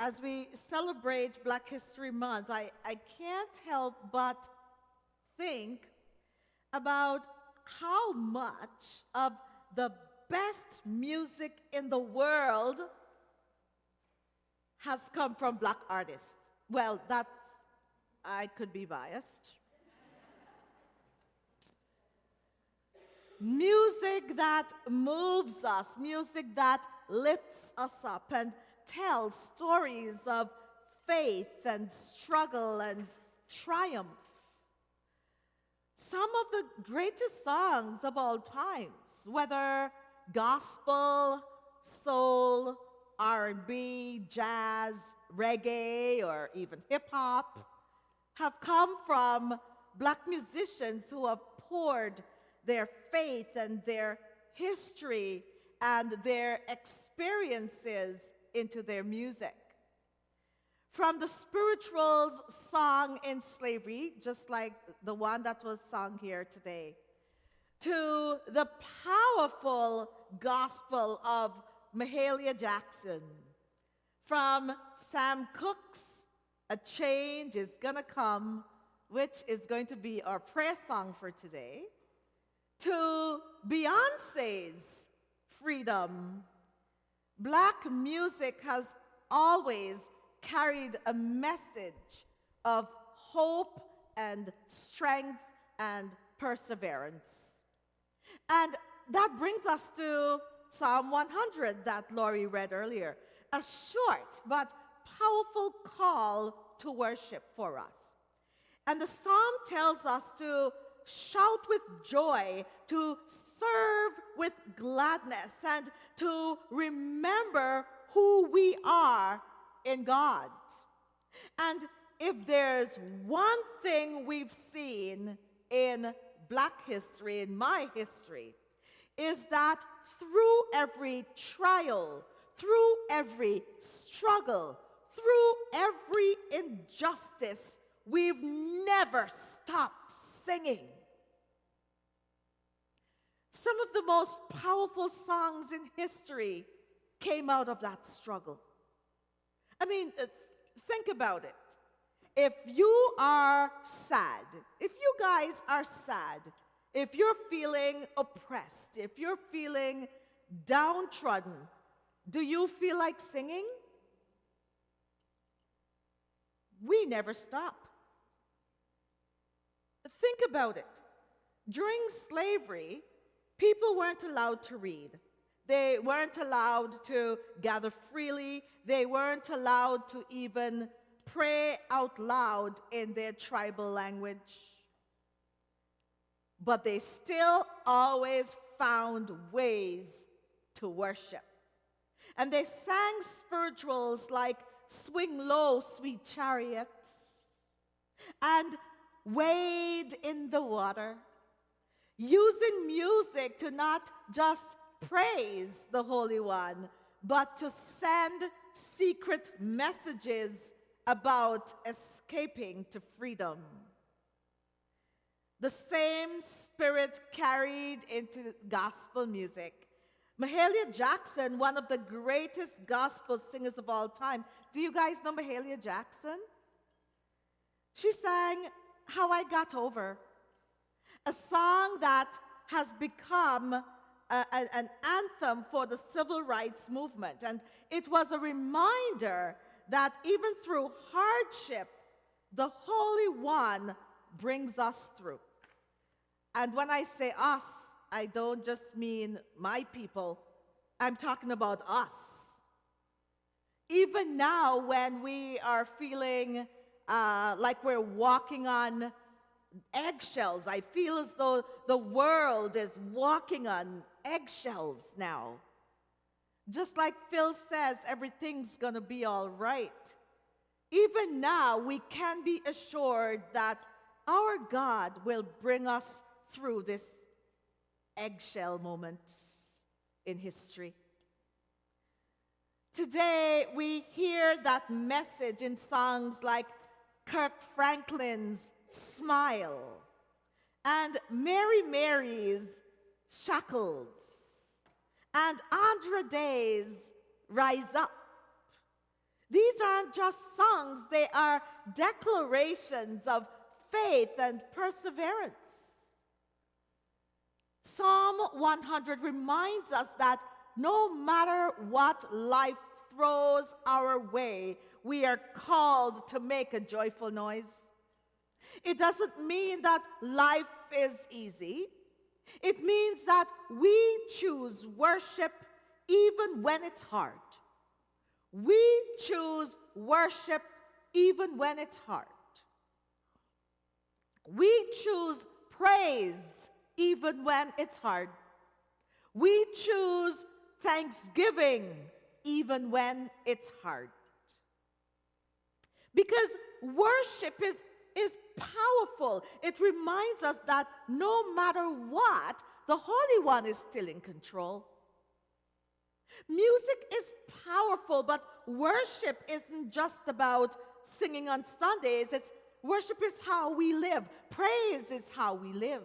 as we celebrate Black History Month, I can't help but think about how much of the best music in the world has come from Black artists. Well, I could be biased. Music that moves us, music that lifts us up and tells stories of faith and struggle and triumph. Some of the greatest songs of all times, whether gospel, soul, R&B, jazz, reggae, or even hip-hop, have come from Black musicians who have poured their faith and their history and their experiences into their music. From the spirituals sung in slavery, just like the one that was sung here today, to the powerful gospel of Mahalia Jackson, from Sam Cooke's A Change Is Gonna Come, which is going to be our prayer song for today, to Beyonce's Freedom. Black music has always carried a message of hope and strength and perseverance. And that brings us to Psalm 100 that Laurie read earlier, a short but powerful call to worship for us. And the psalm tells us to shout with joy, to serve with gladness, and to remember who we are in God. And if there's one thing we've seen in Black history, in my history, is that through every trial, through every struggle, through every injustice, we've never stopped singing. Some of the most powerful songs in history came out of that struggle. I mean, think about it. If you are sad, if you guys are sad, if you're feeling oppressed, if you're feeling downtrodden, do you feel like singing? We never stop. Think about it. During slavery, people weren't allowed to read. They weren't allowed to gather freely. They weren't allowed to even pray out loud in their tribal language. But they still always found ways to worship. And they sang spirituals like Swing Low, Sweet Chariot, and Wade in the Water, using music to not just praise the Holy One, but to send secret messages about escaping to freedom. The same spirit carried into gospel music. Mahalia Jackson, one of the greatest gospel singers of all time. Do you guys know Mahalia Jackson? She sang How I Got Over, a song that has become an anthem for the civil rights movement. And it was a reminder that even through hardship, the Holy One brings us through. And when I say us, I don't just mean my people. I'm talking about us. Even now, when we are feeling like we're walking on eggshells, I feel as though the world is walking on eggshells now. Just like Phil says, everything's going to be all right. Even now, we can be assured that our God will bring us through this eggshell moment in history. Today, we hear that message in songs like Kirk Franklin's Smile and Mary Mary's Shackles and Andra Day's Rise Up. These aren't just songs, they are declarations of faith and perseverance. Psalm 100 reminds us that no matter what life throws our way, we are called to make a joyful noise. It doesn't mean that life is easy. It means that we choose worship even when it's hard. We choose worship even when it's hard. We choose praise even when it's hard. We choose thanksgiving even when it's hard. Because worship is powerful. It reminds us that no matter what, the Holy One is still in control. Music is powerful, but worship isn't just about singing on Sundays. Worship is how we live. Praise is how we live.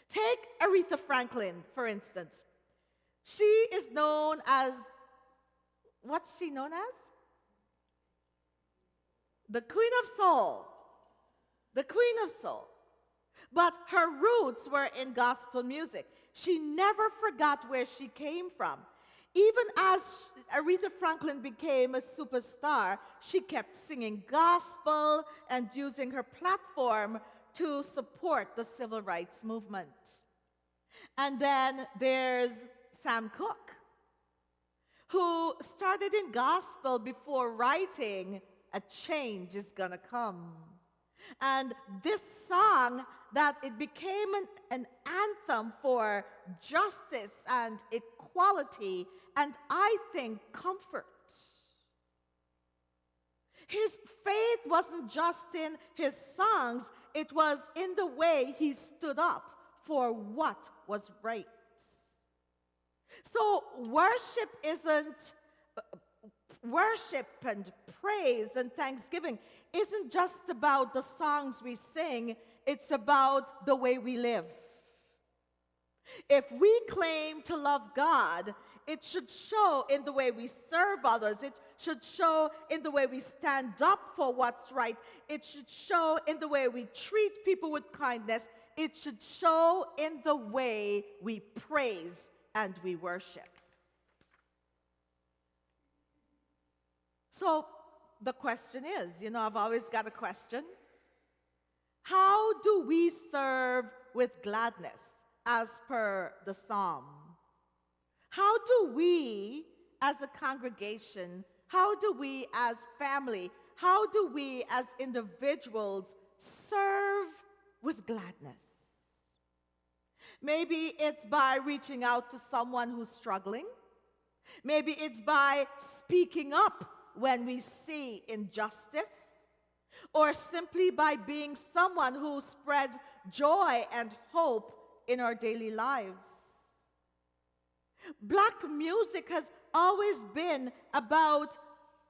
Take Aretha Franklin, for instance. She is known as, what's she known as? The Queen of Soul. The Queen of Soul. But her roots were in gospel music. She never forgot where she came from. Even as Aretha Franklin became a superstar, she kept singing gospel and using her platform to support the civil rights movement. And then there's Sam Cooke, who started in gospel before writing "A Change Is Gonna Come." And this song, that it became an anthem for justice and equality, and I think comfort. His faith wasn't just in his songs, it was in the way he stood up for what was right. So worship and praise and thanksgiving isn't just about the songs we sing, it's about the way we live. If we claim to love God, it should show in the way we serve others. It should show in the way we stand up for what's right. It should show in the way we treat people with kindness. It should show in the way we praise and we worship. So the question is, I've always got a question. How do we serve with gladness as per the psalm? How do we as a congregation, how do we as family, how do we as individuals serve with gladness? Maybe it's by reaching out to someone who's struggling. Maybe it's by speaking up when we see injustice, or simply by being someone who spreads joy and hope in our daily lives. Black music has always been about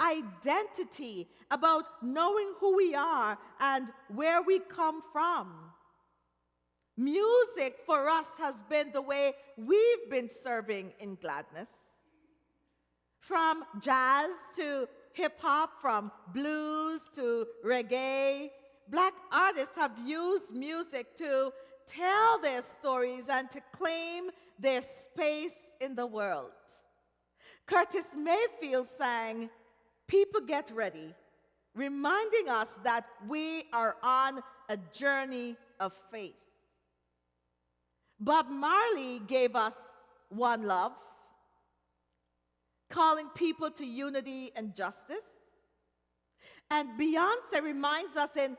identity, about knowing who we are and where we come from. Music for us has been the way we've been serving in gladness. From jazz to hip-hop, from blues to reggae, Black artists have used music to tell their stories and to claim their space in the world. Curtis Mayfield sang, "People Get Ready," reminding us that we are on a journey of faith. Bob Marley gave us "One Love," calling people to unity and justice. And Beyoncé reminds us in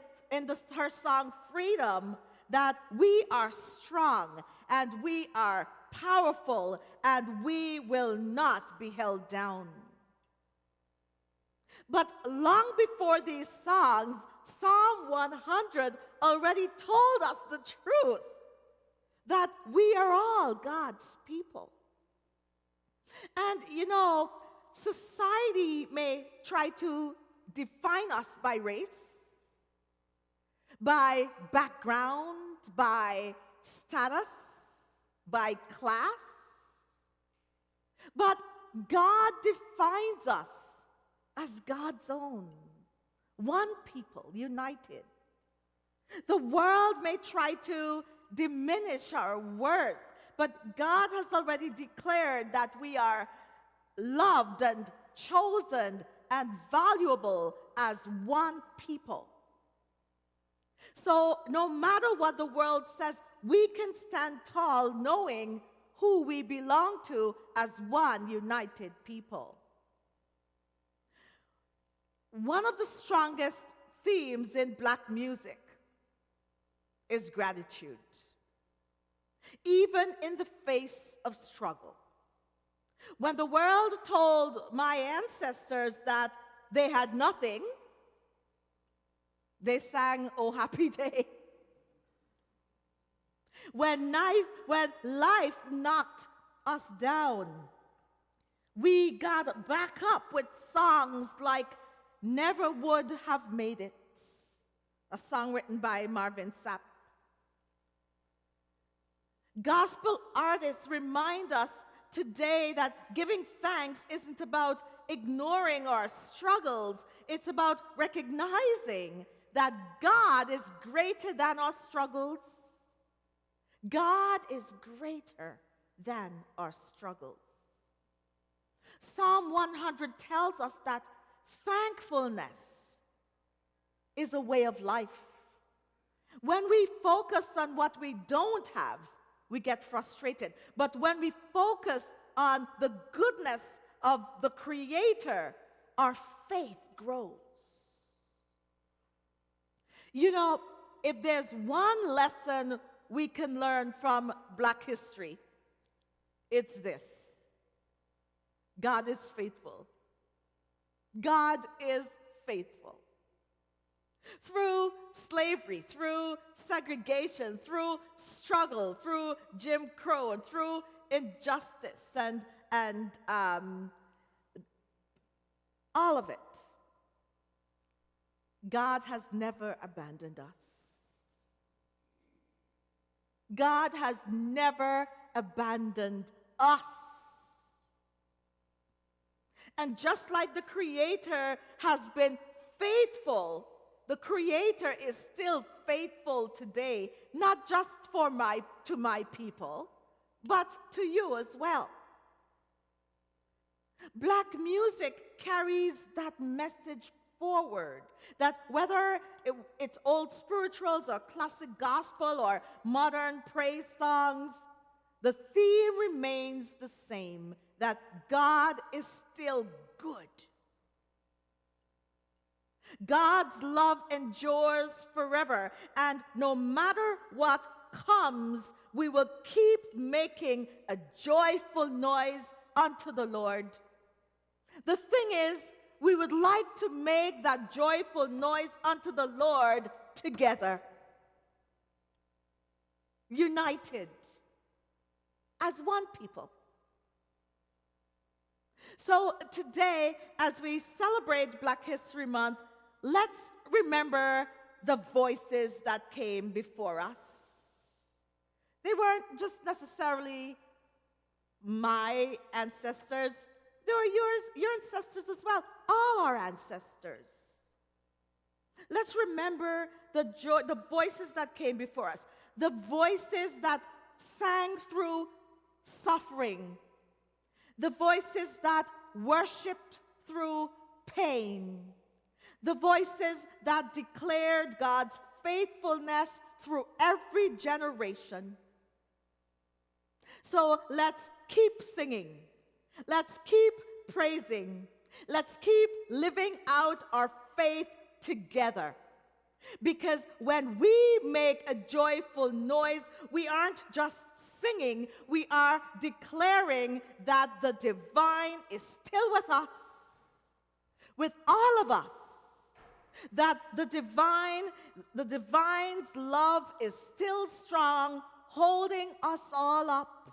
her song "Freedom" that we are strong and we are powerful and we will not be held down. But long before these songs, Psalm 100 already told us the truth, that we are all God's people. And society may try to define us by race, by background, by status, by class. But God defines us as God's own, one people, united. The world may try to diminish our worth, but God has already declared that we are loved and chosen and valuable as one people. So no matter what the world says, we can stand tall knowing who we belong to as one united people. One of the strongest themes in Black music is gratitude, even in the face of struggle. When the world told my ancestors that they had nothing, they sang, "Oh, happy day." When life knocked us down, we got back up with songs like "Never Would Have Made It," a song written by Marvin Sapp. Gospel artists remind us today that giving thanks isn't about ignoring our struggles. It's about recognizing that God is greater than our struggles. God is greater than our struggles. Psalm 100 tells us that thankfulness is a way of life. When we focus on what we don't have, we get frustrated. But when we focus on the goodness of the Creator, our faith grows. You know, if there's one lesson we can learn from Black history, it's this: God is faithful. God is faithful. Through slavery, through segregation, through struggle, through Jim Crow, and through injustice and all of it, God has never abandoned us. God has never abandoned us. And just like the Creator has been faithful, the Creator is still faithful today, not just to my people, but to you as well. Black music carries that message forward, that whether it's old spirituals or classic gospel or modern praise songs, the theme remains the same, that God is still good. God's love endures forever, and no matter what comes, we will keep making a joyful noise unto the Lord. The thing is, we would like to make that joyful noise unto the Lord together, united as one people. So today, as we celebrate Black History Month, let's remember the voices that came before us. They weren't just necessarily my ancestors. They were your ancestors as well, all our ancestors. Let's remember the voices that came before us, the voices that sang through suffering, the voices that worshiped through pain, the voices that declared God's faithfulness through every generation. So let's keep singing. Let's keep praising. Let's keep living out our faith together. Because when we make a joyful noise, we aren't just singing, we are declaring that the divine is still with us, with all of us. That the divine's love is still strong, holding us all up.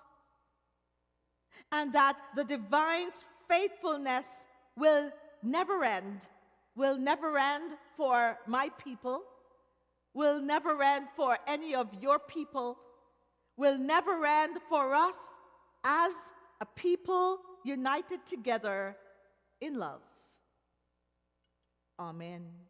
And that the divine's faithfulness will never end for my people, will never end for any of your people, will never end for us as a people united together in love. Amen.